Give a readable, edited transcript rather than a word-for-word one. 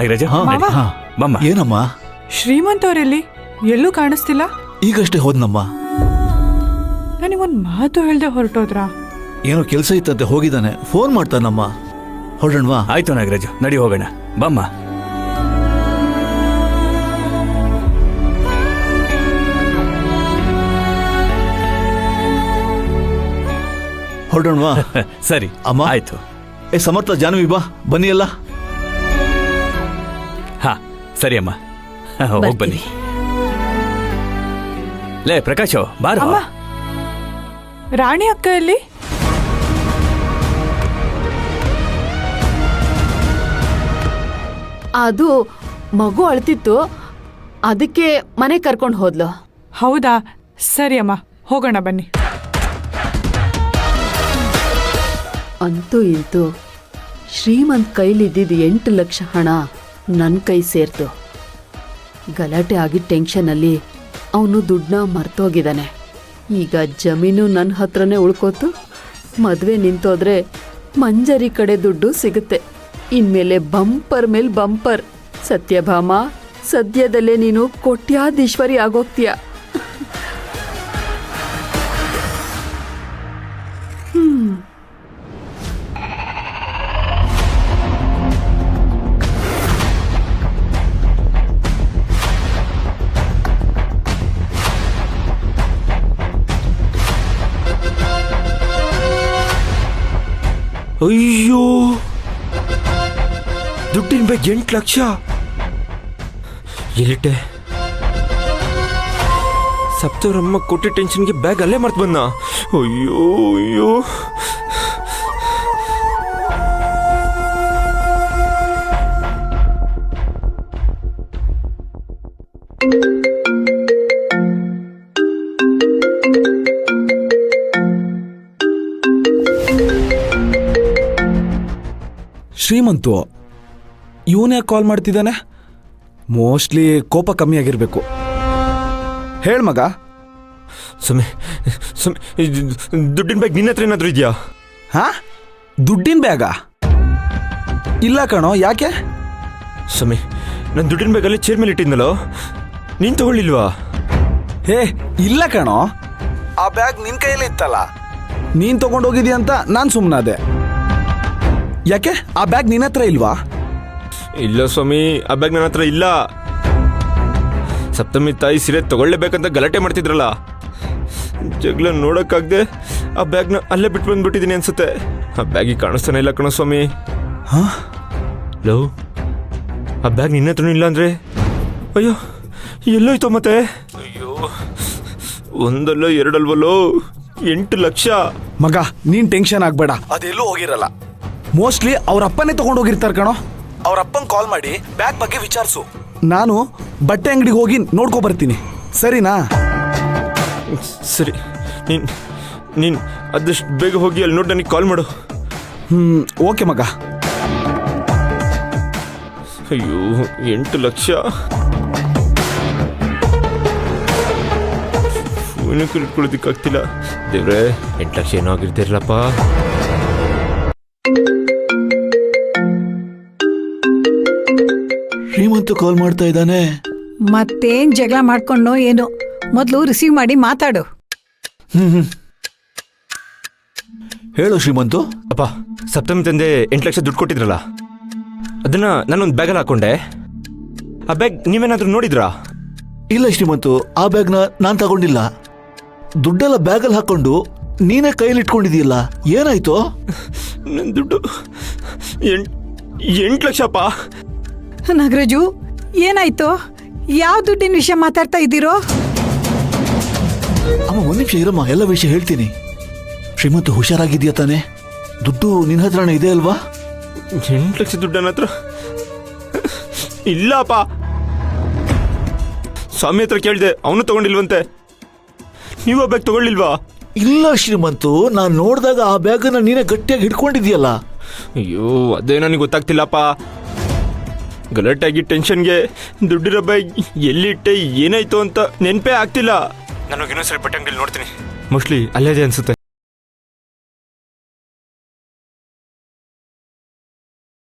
ನಾಗರಾಜ ಬಮ್ಮ. ಏನಮ್ಮ? ಶ್ರೀಮಂತ್ ಅವರೆಲ್ಲಿ? ಎಲ್ಲೂ ಕಾಣಿಸ್ತಿಲ್ಲ. ಈಗಷ್ಟೇ ಹೋದ್ನಮ್ಮ. ನನಗೊಂದು ಮಾತು ಹೇಳ್ದೆ ಹೊರಟೋದ್ರಾ? ಏನೋ ಕೆಲಸ ಇತ್ತಂತೆ ಹೋಗಿದ್ದಾನೆ. ಫೋನ್ ಮಾಡ್ತಾನಮ್ಮ. ಹೊರಡಣ್ವಾ? ಆಯ್ತು ನಾಗರಾಜು, ನಡಿ ಹೋಗೋಣ ಬಮ್ಮ. ಹೊರಡಣ್ವಾ? ಸರಿ ಅಮ್ಮ. ಆಯ್ತು. ಸಮರ್ಥ, ಜಾನ್ವಿ ಬಾ, ಬನ್ನಿ ಎಲ್ಲ. ಹಾ ಸರಿ ಅಮ್ಮ, ಹೋಗಿ ಬನ್ನಿ. ಲೇ ಪ್ರಕಾಶ್ ಬಾರ. ಅಮ್ಮ, ರಾಣಿ ಅಕ್ಕ ಎಲ್ಲಿ? ಅದು ಮಗು ಅಳ್ತಿತ್ತು, ಅದಕ್ಕೆ ಮನೆ ಕರ್ಕೊಂಡು ಹೋದ್ಲು. ಹೌದಾ? ಸರಿ ಅಮ್ಮ, ಹೋಗೋಣ ಬನ್ನಿ. ಅಂತೂ ಇಂತೂ ಶ್ರೀಮಂತ್ ಕೈಲಿದ್ದಿದ್ದು 8 ಲಕ್ಷ ಹಣ ನನ್ನ ಕೈ ಸೇರ್ತು. ಗಲಾಟೆ ಆಗಿದ್ದ ಟೆನ್ಷನಲ್ಲಿ ಅವನು ದುಡ್ಡನ್ನ ಮರ್ತೋಗಿದ್ದಾನೆ. ಈಗ ಜಮೀನು ನನ್ನ ಹತ್ರನೇ ಉಳ್ಕೋತು. ಮದುವೆ ನಿಂತೋದ್ರೆ ಮಂಜರಿ ಕಡೆ ದುಡ್ಡು ಸಿಗುತ್ತೆ. ಇನ್ಮೇಲೆ ಬಂಪರ್ ಮೇಲ್ ಬಂಪರ್. ಸತ್ಯಭಾಮ, ಸದ್ಯದಲ್ಲೇ ನೀನು ಕೋಟ್ಯಾಧೀಶ್ವರಿ ಆಗೋಗ್ತೀಯ. ಅಯ್ಯೋ, ದುಡ್ಡಿನ ಬ್ಯಾಗ್ 8 ಲಕ್ಷ ಎಲ್ಲಿಟ್ಟೆ? ಸಪ್ತವರಮ್ಮ ಕೊಟ್ಟಿ ಟೆನ್ಷನ್ಗೆ ಬ್ಯಾಗ್ ಅಲ್ಲೇ ಮರ್ತು ಬಂದ. ಅಯ್ಯೋ ಅಯ್ಯೋ. ಶ್ರೀಮಂತು ಇವನೇ ಕಾಲ್ ಮಾಡ್ತಿದ್ದಾನೆ. ಮೋಸ್ಟ್ಲಿ ಕೋಪ ಕಮ್ಮಿ ಆಗಿರ್ಬೇಕು. ಹೇಳ್ ಮಗ. ಸುಮ್ಮನೆ ದುಡ್ಡಿನ ಬ್ಯಾಗ್ ನಿನ್ನ ಹತ್ರ ಏನಾದರೂ ಇದೆಯಾ? ಹಾ, ದುಡ್ಡಿನ ಬ್ಯಾಗ? ಇಲ್ಲ ಕಣೋ, ಯಾಕೆ? ಸುಮ್ಮನೆ ನನ್ನ ದುಡ್ಡಿನ ಬ್ಯಾಗಲ್ಲಿ ಚೇರ್ ಮೇಲೆ ಇಟ್ಟಿದ್ನಲ್ಲೋ, ನೀನು ತಗೊಳ್ಳಿಲ್ವಾ? ಹೇ ಇಲ್ಲ ಕಣೋ, ಆ ಬ್ಯಾಗ್ ನಿನ್ ಕೈಯಲ್ಲಿ ಇತ್ತಲ್ಲ, ನೀನ್ ತಗೊಂಡೋಗಿದ್ಯಾ ಅಂತ ನಾನು ಸುಮ್ಮನಾದೆ. ಯಾಕೆ ಆ ಬ್ಯಾಗ್ ನಿನ್ನ ಹತ್ರ ಇಲ್ವಾ? ಇಲ್ಲ ಸ್ವಾಮಿ, ಆ ಬ್ಯಾಗ್ ನನ್ನ ಹತ್ರ ಇಲ್ಲ. ಸಪ್ತಮಿ ತಾಯಿ ಸೀರೆ ತಗೊಳ್ಳೇಬೇಕಂತ ಗಲಾಟೆ ಮಾಡ್ತಿದ್ರಲ್ಲ, ಜಗಳ ನೋಡೋಕ್ಕಾಗದೆ ಆ ಬ್ಯಾಗ್ನ ಅಲ್ಲೇ ಬಿಟ್ಟು ಬಂದ್ಬಿಟ್ಟಿದ್ದೀನಿ ಅನ್ಸುತ್ತೆ. ಆ ಬ್ಯಾಗಿಗೆ ಕಾಣಿಸ್ತಾನೆ ಇಲ್ಲ ಕಣೋ ಸ್ವಾಮಿ. ಹಾ ಲವ್, ಆ ಬ್ಯಾಗ್ ನಿನ್ನ ಹತ್ರನೂ ಇಲ್ಲ ಅಂದರೆ ಅಯ್ಯೋ ಎಲ್ಲೋಯ್ತು ಮತ್ತೆ? ಅಯ್ಯೋ, ಒಂದಲ್ಲೋ ಎರಡಲ್ವಲ್ಲೋ 8 ಲಕ್ಷ. ಮಗ ನೀನ್ ಟೆನ್ಷನ್ ಆಗ್ಬೇಡ, ಅದೆಲ್ಲೂ ಹೋಗಿರಲ್ಲ. ಮೋಸ್ಟ್ಲಿ ಅವ್ರ ಅಪ್ಪನೇ ತಗೊಂಡೋಗಿರ್ತಾರ ಕಣೋ. ಅವ್ರ ಅಪ್ಪನ್ ಕಾಲ್ ಮಾಡಿ ಬ್ಯಾಗ್ ಬಗ್ಗೆ ವಿಚಾರಿಸು. ನಾನು ಬಟ್ಟೆ ಅಂಗಡಿಗೆ ಹೋಗಿ ನೋಡ್ಕೊ ಬರ್ತೀನಿ, ಸರಿನಾ? ಸರಿ, ನೀನು ಆದಷ್ಟು ಬೇಗ ಹೋಗಿ ಅಲ್ಲಿ ನೋಡಿ ನನಗೆ ಕಾಲ್ ಮಾಡು. ಓಕೆ ಮಗ. ಅಯ್ಯೋ 8 ಲಕ್ಷ ಫೋನಕ್ಕೆ ಇಟ್ಕೊಳ್ಳೋದಕ್ಕಾಗ್ತಿಲ್ಲ. ದೇವ್ರೆ, 8 ಲಕ್ಷ ಏನೋ ಆಗಿರ್ತಿರ್ಲಪ್ಪ. ಶ್ರೀಮಂತ ಕಾಲ್ ಮಾಡ್ತಾ ಇದ್ದಾನೆ. ಮತ್ತೇನ್ ಜಗಳ ಮಾಡ್ಕೊಂಡೋ ಏನೋ, ಮೊದಲು ರಿಸೀವ್ ಮಾಡಿ ಮಾತಾಡು. ಹೇಳು ಶ್ರೀಮಂತು. ಅಪ್ಪ, ಸಪ್ತಮಿ ತಂದೆ 8 ಲಕ್ಷ ದುಡ್ಡು ಕೊಟ್ಟಿದ್ರಲ್ಲ, ಅದನ್ನ ನಾನೊಂದು ಬ್ಯಾಗಲ್ಲಿ ಹಾಕೊಂಡೆ. ಆ ಬ್ಯಾಗ್ ನೀವೇನಾದ್ರೂ ನೋಡಿದ್ರಾ? ಇಲ್ಲ ಶ್ರೀಮಂತು, ಆ ಬ್ಯಾಗ್ನ ನಾನ್ ತಗೊಂಡಿಲ್ಲ. ದುಡ್ಡೆಲ್ಲ ಬ್ಯಾಗಲ್ಲಿ ಹಾಕೊಂಡು ನೀನೇ ಕೈಯಲ್ಲಿ ಇಟ್ಕೊಂಡಿದೀಯಲ್ಲ, ಏನಾಯ್ತು? ನನ್ನ ದುಡ್ಡು 8 ಲಕ್ಷಪ್ಪ. ನಾಗರಾಜು, ಏನಾಯ್ತು? ಯಾವ ದುಡ್ಡಿನ ವಿಷಯ ಮಾತಾಡ್ತಾ ಇದ್ದೀರೋ? ಅಮ್ಮ, 1 ನಿಮಿಷ ಇರಮ್ಮ, ಎಲ್ಲ ವಿಷಯ ಹೇಳ್ತೀನಿ. ಶ್ರೀಮಂತ ಹುಷಾರಾಗಿದ್ಯಾ ತಾನೆ? ದುಡ್ಡು ನಿನ್ನ ಹತ್ರನೇ ಇದೆ ಅಲ್ವಾ? 8 ಲಕ್ಷ ದುಡ್ಡು ನನ್ನ ಹತ್ರ ಇಲ್ಲಪ್ಪ. ಸ್ವಾಮಿ ಹತ್ರ ಕೇಳಿದೆ, ಅವನು ತಗೊಂಡಿಲ್ವಂತೆ. ನೀವು ಆ ಬ್ಯಾಗ್ ತಗೊಳ್ಳಿಲ್ವಾ? ಇಲ್ಲ ಶ್ರೀಮಂತು, ನಾನು ನೋಡಿದಾಗ ಆ ಬ್ಯಾಗನ್ನ ನೀನೇ ಗಟ್ಟಿಯಾಗಿ ಹಿಡ್ಕೊಂಡಿದ್ಯಲ್ಲ. ಅಯ್ಯೋ, ಅದೇ ನನಗೆ ಗೊತ್ತಾಗ್ತಿಲ್ಲಪ್ಪ. ಗಲಾಟೆಯಾಗಿ ಟೆನ್ಷನ್ಗೆ ದುಡ್ಡಿರೋ ಬ್ಯಾಗ್ ಎಲ್ಲಿಟ್ಟೆ, ಏನಾಯ್ತು ಅಂತ ನೆನಪೇ ಆಗ್ತಿಲ್ಲ. ನಾನು ಇನ್ನೊಂದ್ಸರಿ ಬಟ್ಟೆ ಅಂಗಡಿಲಿ ನೋಡ್ತೀನಿ, ಮೋಸ್ಟ್ಲಿ ಅಲ್ಲೇ ಇದೆ ಅನ್ಸುತ್ತೆ.